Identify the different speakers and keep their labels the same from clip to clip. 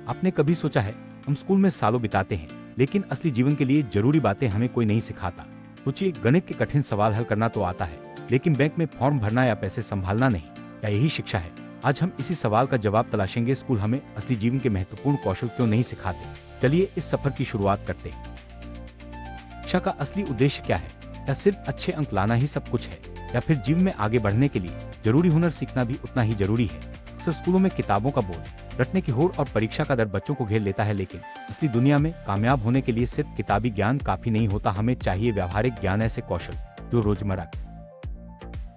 Speaker 1: आपने कभी सोचा है, हम स्कूल में सालों बिताते हैं, लेकिन असली जीवन के लिए जरूरी बातें हमें कोई नहीं सिखाता। सोचिए, गणित के कठिन सवाल हल करना तो आता है, लेकिन बैंक में फॉर्म भरना या पैसे संभालना नहीं। क्या यही शिक्षा है? आज हम इसी सवाल का जवाब तलाशेंगे। स्कूल हमें असली जीवन के महत्वपूर्ण कौशल क्यों नहीं सिखाते? चलिए इस सफर की शुरुआत करते हैं। शिक्षा का असली उद्देश्य क्या है? क्या सिर्फ अच्छे अंक लाना ही सब कुछ है, या फिर जीवन में आगे बढ़ने के लिए जरूरी हुनर सीखना भी उतना ही जरूरी है? अक्सर स्कूलों में किताबों का बोझ, रटने की होड़ और परीक्षा का डर बच्चों को घेर लेता है, लेकिन असली दुनिया में कामयाब होने के लिए सिर्फ किताबी ज्ञान काफी नहीं होता। हमें चाहिए व्यावहारिक ज्ञान, ऐसे कौशल जो रोजमर्रा।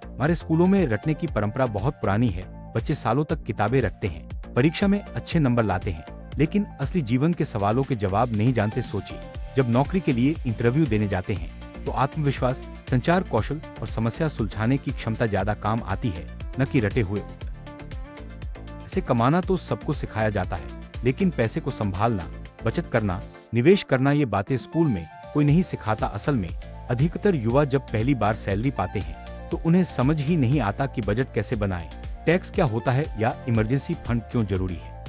Speaker 1: हमारे स्कूलों में रटने की परंपरा बहुत पुरानी है। बच्चे सालों तक किताबें रटते हैं, परीक्षा में अच्छे नंबर लाते हैं, लेकिन असली जीवन के सवालों के जवाब नहीं जानते। सोचिए, जब नौकरी के लिए इंटरव्यू देने जाते हैं तो आत्मविश्वास, संचार कौशल और समस्या सुलझाने की क्षमता ज्यादा काम आती है, न कि रटे हुए उत्तर। पैसे कमाना तो सबको सिखाया जाता है, लेकिन पैसे को संभालना, बचत करना, निवेश करना, ये बातें स्कूल में कोई नहीं सिखाता। असल में अधिकतर युवा जब पहली बार सैलरी पाते हैं तो उन्हें समझ ही नहीं आता कि बजट कैसे बनाएं, टैक्स क्या होता है या इमरजेंसी फंड क्यों जरूरी है।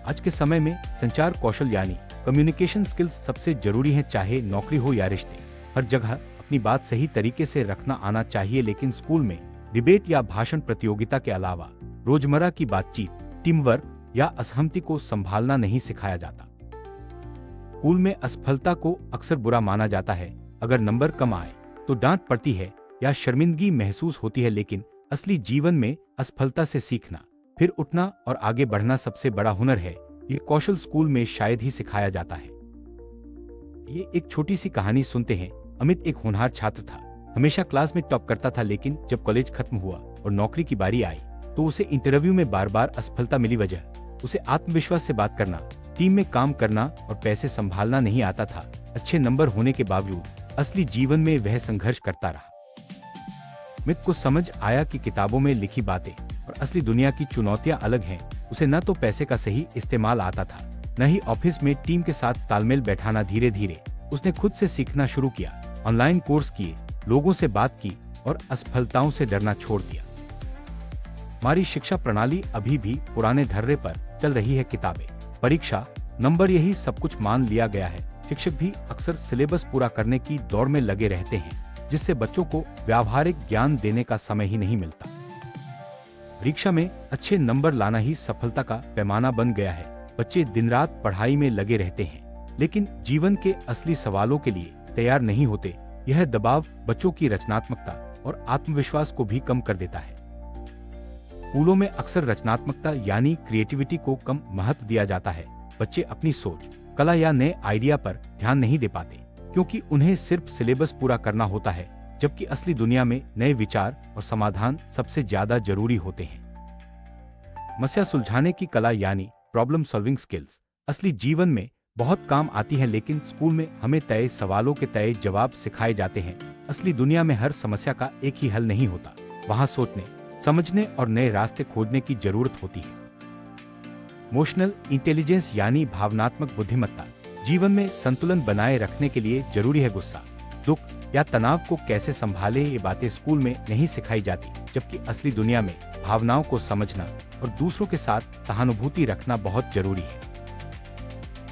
Speaker 1: आज के समय में संचार कौशल यानी कम्युनिकेशन स्किल्स सबसे जरूरी है, चाहे नौकरी हो या रिश्ते। हर जगह अपनी बात सही तरीके से रखना आना चाहिए, लेकिन स्कूल में डिबेट या भाषण प्रतियोगिता के अलावा रोजमर्रा की बातचीत, टीम वर्क या असहमति को संभालना नहीं सिखाया जाता। स्कूल में असफलता को अक्सर बुरा माना जाता है। अगर नंबर कम आए तो डांट पड़ती है या शर्मिंदगी महसूस होती है, लेकिन असली जीवन में असफलता से सीखना, फिर उठना और आगे बढ़ना सबसे बड़ा हुनर है। ये कौशल स्कूल में शायद ही सिखाया जाता है। ये एक छोटी सी कहानी सुनते हैं। अमित एक होनहार छात्र था, हमेशा क्लास में टॉप करता था, लेकिन जब कॉलेज खत्म हुआ और नौकरी की बारी आई तो उसे इंटरव्यू में बार बार असफलता मिली। वजह उसे आत्मविश्वास से बात करना, टीम में काम करना और पैसे संभालना नहीं आता था। अच्छे नंबर होने के बावजूद असली जीवन में वह संघर्ष करता रहा। अमित को समझ आया कि किताबों में लिखी बातें और असली दुनिया की चुनौतियां अलग हैं। उसे न तो पैसे का सही इस्तेमाल आता था, न ही ऑफिस में टीम के साथ तालमेल बैठाना। धीरे धीरे उसने खुद से सीखना शुरू किया, ऑनलाइन कोर्स किए, लोगों से बात की और असफलताओं से डरना छोड़ दिया। हमारी शिक्षा प्रणाली अभी भी पुराने ढर्रे पर चल रही है। किताबें, परीक्षा, नंबर, यही सब कुछ मान लिया गया है। शिक्षक भी अक्सर सिलेबस पूरा करने की दौड़ में लगे रहते हैं, जिससे बच्चों को व्यावहारिक ज्ञान देने का समय ही नहीं मिलता। परीक्षा में अच्छे नंबर लाना ही सफलता का पैमाना बन गया है। बच्चे दिन रात पढ़ाई में लगे रहते हैं, लेकिन जीवन के असली सवालों के लिए तैयार नहीं होते। यह दबाव बच्चों की रचनात्मकता और आत्मविश्वास को भी कम कर देता है। स्कूलों में अक्सर रचनात्मकता यानी क्रिएटिविटी को कम महत्व दिया जाता है। बच्चे अपनी सोच, कला या नए आइडिया पर ध्यान नहीं दे पाते, क्योंकि उन्हें सिर्फ सिलेबस पूरा करना होता है, जबकि असली दुनिया में नए विचार और समाधान सबसे ज्यादा जरूरी होते हैं। समस्या सुलझाने की कला यानी प्रॉब्लम सॉल्विंग स्किल्स असली जीवन में बहुत काम आती है, लेकिन स्कूल में हमें तय सवालों के तय जवाब सिखाए जाते हैं। असली दुनिया में हर समस्या का एक ही हल नहीं होता। वहाँ सोचने, समझने और नए रास्ते खोजने की जरूरत होती है। इमोशनल इंटेलिजेंस यानी भावनात्मक बुद्धिमत्ता जीवन में संतुलन बनाए रखने के लिए जरूरी है। गुस्सा, दुख या तनाव को कैसे संभाले, ये बातें स्कूल में नहीं सिखाई जाती, जबकि असली दुनिया में भावनाओं को समझना और दूसरों के साथ सहानुभूति रखना बहुत जरूरी है।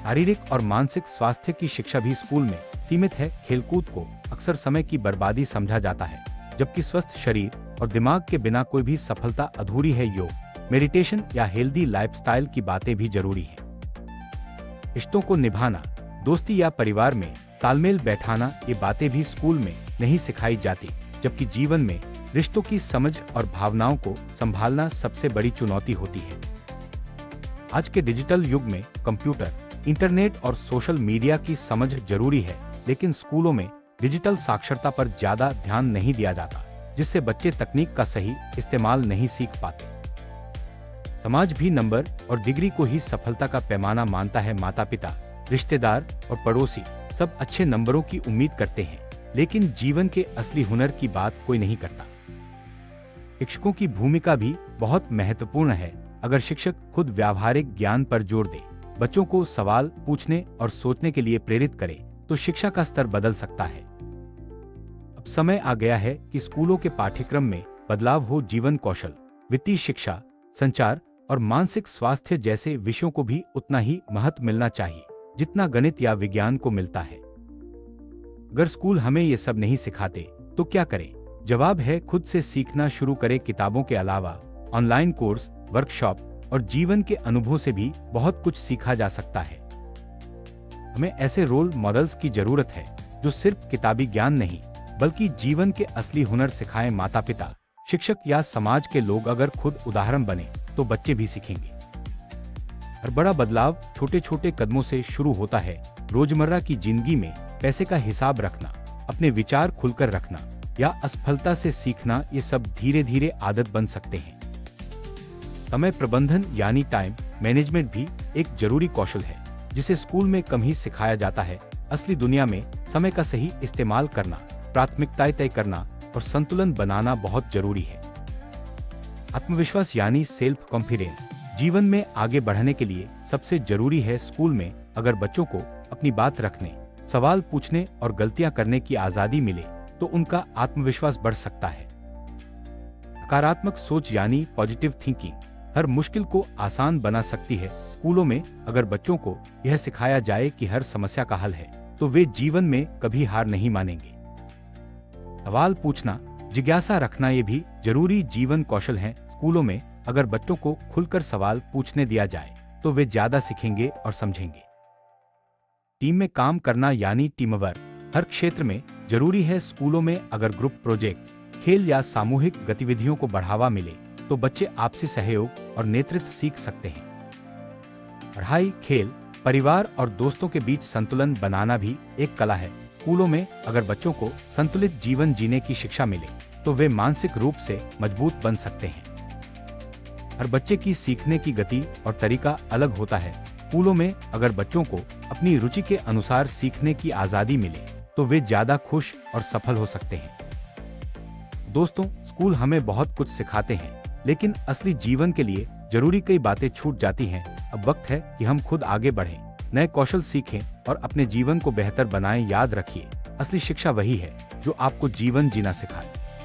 Speaker 1: शारीरिक और मानसिक स्वास्थ्य की शिक्षा भी स्कूल में सीमित है। खेलकूद को अक्सर समय की बर्बादी समझा जाता है, जबकि स्वस्थ शरीर और दिमाग के बिना कोई भी सफलता अधूरी है। योग, मेडिटेशन या हेल्दी लाइफस्टाइल की बातें भी जरूरी हैं। रिश्तों को निभाना, दोस्ती या परिवार में तालमेल बैठाना, ये बातें भी स्कूल में नहीं सिखाई जाती, जबकि जीवन में रिश्तों की समझ और भावनाओं को संभालना सबसे बड़ी चुनौती होती है। आज के डिजिटल युग में कंप्यूटर, इंटरनेट और सोशल मीडिया की समझ जरूरी है, लेकिन स्कूलों में डिजिटल साक्षरता पर ज्यादा ध्यान नहीं दिया जाता, जिससे बच्चे तकनीक का सही इस्तेमाल नहीं सीख पाते। समाज भी नंबर और डिग्री को ही सफलता का पैमाना मानता है। माता-पिता, रिश्तेदार और पड़ोसी सब अच्छे नंबरों की उम्मीद करते हैं, लेकिन जीवन के असली हुनर की बात कोई नहीं करता। शिक्षकों की भूमिका भी बहुत महत्वपूर्ण है। अगर शिक्षक खुद व्यावहारिक ज्ञान पर जोर दे, बच्चों को सवाल पूछने और सोचने के लिए प्रेरित करे, तो शिक्षा का स्तर बदल सकता है। अब समय आ गया है कि स्कूलों के पाठ्यक्रम में बदलाव हो। जीवन कौशल, वित्तीय शिक्षा, संचार और मानसिक स्वास्थ्य जैसे विषयों को भी उतना ही महत्व मिलना चाहिए जितना गणित या विज्ञान को मिलता है। अगर स्कूल हमें ये सब नहीं सिखाते तो क्या करें? जवाब है खुद से सीखना शुरू करें। किताबों के अलावा ऑनलाइन कोर्स, वर्कशॉप और जीवन के अनुभवों से भी बहुत कुछ सीखा जा सकता है। हमें ऐसे रोल मॉडल्स की जरूरत है जो सिर्फ किताबी ज्ञान नहीं बल्कि जीवन के असली हुनर सिखाएं। माता पिता, शिक्षक या समाज के लोग अगर खुद उदाहरण बने तो बच्चे भी सीखेंगे। और बड़ा बदलाव छोटे छोटे कदमों से शुरू होता है। रोजमर्रा की जिंदगी में पैसे का हिसाब रखना, अपने विचार खुलकर रखना या असफलता से सीखना, ये सब धीरे धीरे आदत बन सकते हैं। समय प्रबंधन यानी टाइम मैनेजमेंट भी एक जरूरी कौशल है जिसे स्कूल में कम ही सिखाया जाता है। असली दुनिया में समय का सही इस्तेमाल करना, प्राथमिकताएं तय करना और संतुलन बनाना बहुत जरूरी है। आत्मविश्वास यानी सेल्फ कॉन्फिडेंस जीवन में आगे बढ़ने के लिए सबसे जरूरी है। स्कूल में अगर बच्चों को अपनी बात रखने, सवाल पूछने और गलतियां करने की आजादी मिले तो उनका आत्मविश्वास बढ़ सकता है। सकारात्मक सोच यानी पॉजिटिव थिंकिंग हर मुश्किल को आसान बना सकती है। स्कूलों में अगर बच्चों को यह सिखाया जाए कि हर समस्या का हल है तो वे जीवन में कभी हार नहीं मानेंगे। सवाल पूछना, जिज्ञासा रखना ये भी जरूरी जीवन कौशल हैं। स्कूलों में अगर बच्चों को खुलकर सवाल पूछने दिया जाए तो वे ज्यादा सीखेंगे और समझेंगे। टीम में काम करना यानी टीम वर्क हर क्षेत्र में जरूरी है। स्कूलों में अगर ग्रुप प्रोजेक्ट्स, खेल या सामूहिक गतिविधियों को बढ़ावा मिले तो बच्चे आपसी सहयोग और नेतृत्व सीख सकते हैं। पढ़ाई, खेल, परिवार और दोस्तों के बीच संतुलन बनाना भी एक कला है। स्कूलों में अगर बच्चों को संतुलित जीवन जीने की शिक्षा मिले तो वे मानसिक रूप से मजबूत बन सकते हैं। हर बच्चे की सीखने की गति और तरीका अलग होता है। स्कूलों में अगर बच्चों को अपनी रुचि के अनुसार सीखने की आजादी मिले तो वे ज्यादा खुश और सफल हो सकते हैं। दोस्तों, स्कूल हमें बहुत कुछ सिखाते हैं लेकिन असली जीवन के लिए जरूरी कई बातें छूट जाती हैं। अब वक्त है कि हम खुद आगे बढ़ें, नए कौशल सीखें और अपने जीवन को बेहतर बनाएं। याद रखिए, असली शिक्षा वही है जो आपको जीवन जीना सिखाए।